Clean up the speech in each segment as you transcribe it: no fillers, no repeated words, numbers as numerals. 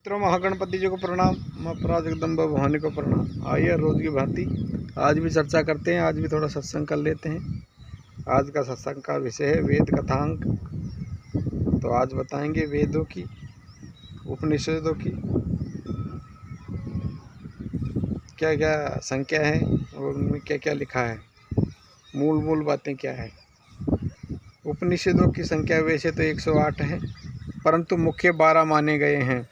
मित्रों, महागणपति जी को प्रणाम, माँ परा जगदम्बा भवानी को प्रणाम। आइए रोज की भांति आज भी चर्चा करते हैं। आज भी थोड़ा सत्संग कर लेते हैं। आज का सत्संग का विषय है वेद कथांक। तो आज बताएंगे वेदों की, उपनिषदों की क्या क्या संख्या है और उनमें क्या क्या लिखा है, मूल बातें क्या है। उपनिषदों की संख्या वैसे तो 108 है, परंतु मुख्य 12 माने गए हैं।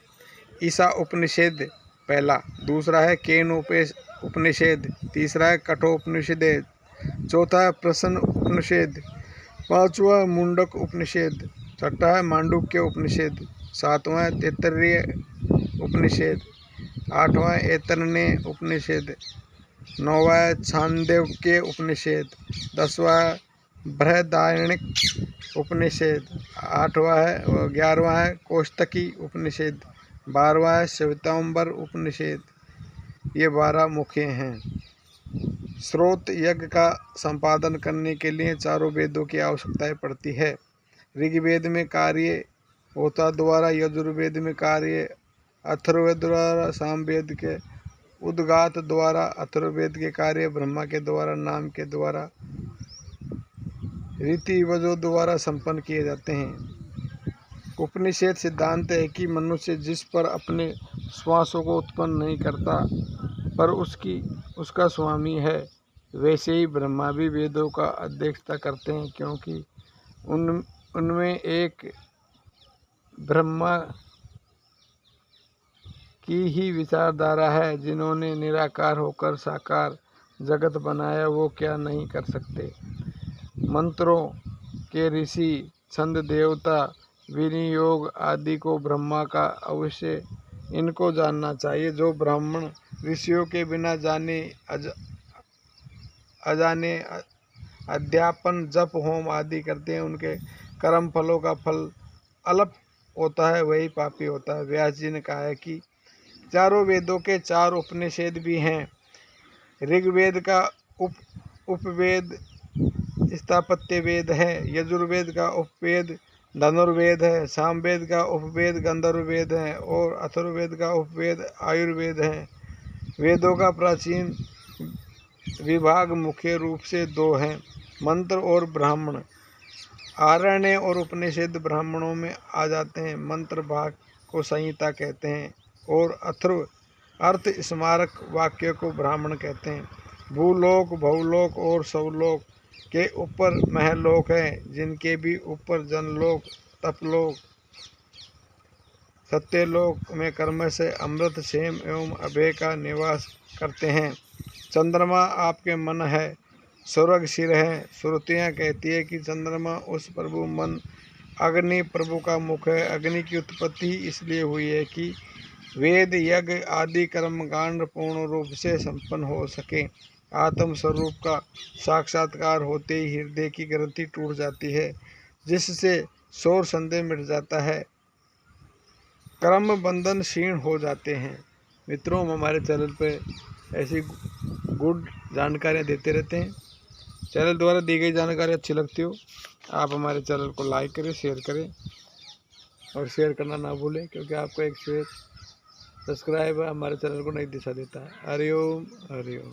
ईसा उपनिषद पहला, दूसरा है केन उपनिषद, तीसरा है कठोपनिषद, चौथा है प्रश्न उपनिषद, पांचवा है मुंडक उपनिषद, छठा है मांडुक्य उपनिषद, सातवां है तैत्तिरीय उपनिषद, आठवां है ऐतरेय उपनिषद, नौवां है छांदोग्य उपनिषद, 10वां है बृहदारण्यक उपनिषद, 11वां है कौशिकी उपनिषद, 12वां है श्वेतांबर उपनिषद। ये 12 मुख्य हैं। स्रोत यज्ञ का संपादन करने के लिए चारों वेदों की आवश्यकता पड़ती है। ऋग्वेद में कार्य होता द्वारा, यजुर्वेद में कार्य, अथर्ववेद द्वारा, सामवेद के उद्गात द्वारा, अथर्ववेद के कार्य ब्रह्मा के द्वारा, नाम के द्वारा, रीतिवजों द्वारा संपन्न किए जाते हैं। उपनिषद सिद्धांत है कि मनुष्य जिस पर अपने श्वासों को उत्पन्न नहीं करता पर उसका स्वामी है, वैसे ही ब्रह्मा भी वेदों का अध्यक्षता करते हैं, क्योंकि उनमें एक ब्रह्मा की ही विचारधारा है। जिन्होंने निराकार होकर साकार जगत बनाया, वो क्या नहीं कर सकते। मंत्रों के ऋषि, छंद देवता, विनियोग आदि को ब्रह्मा का अवश्य इनको जानना चाहिए। जो ब्राह्मण ऋषियों के बिना जाने अजाने अध्यापन, जप, होम आदि करते हैं, उनके कर्म फलों का फल अल्प होता है, वही पापी होता है। व्यास जी ने कहा है कि चारों वेदों के 4 उपनिषद भी हैं। ऋग्वेद का उपवेद स्थापत्य वेद है, यजुर्वेद का उपवेद धनुर्वेद है, सामवेद का उपवेद गंधर्ववेद है और अथर्ववेद का उपवेद आयुर्वेद है। वेदों का प्राचीन विभाग मुख्य रूप से 2 हैं, मंत्र और ब्राह्मण। आरण्य और उपनिषद ब्राह्मणों में आ जाते हैं। मंत्र भाग को संहिता कहते हैं और अथर्व अर्थ स्मारक वाक्य को ब्राह्मण कहते हैं। भूलोक, भवलोक और सवलोक के ऊपर महलोक हैं, जिनके भी ऊपर जनलोक, तपलोक, सत्यलोक में कर्म से अमृत, क्षेम एवं अभय का निवास करते हैं। चंद्रमा आपके मन है, स्वर्ग सिर है। श्रुतियाँ कहती है कि चंद्रमा उस प्रभु मन, अग्नि प्रभु का मुख है। अग्नि की उत्पत्ति इसलिए हुई है कि वेद, यज्ञ आदि कर्मकांड पूर्ण रूप से संपन्न हो सके। आत्म स्वरूप का साक्षात्कार होते ही हृदय की ग्रंथि टूट जाती है, जिससे शोर संदेह मिट जाता है, कर्म बंधन क्षीण हो जाते हैं। मित्रों, हम हमारे चैनल पे ऐसी गुड जानकारियाँ देते रहते हैं। चैनल द्वारा दी गई जानकारी अच्छी लगती हो, आप हमारे चैनल को लाइक करें, शेयर करें और शेयर करना ना भूलें, क्योंकि आपको एक शेयर सब्सक्राइब हमारे चैनल को नई दिशा देता है। हरिओम हरिओम।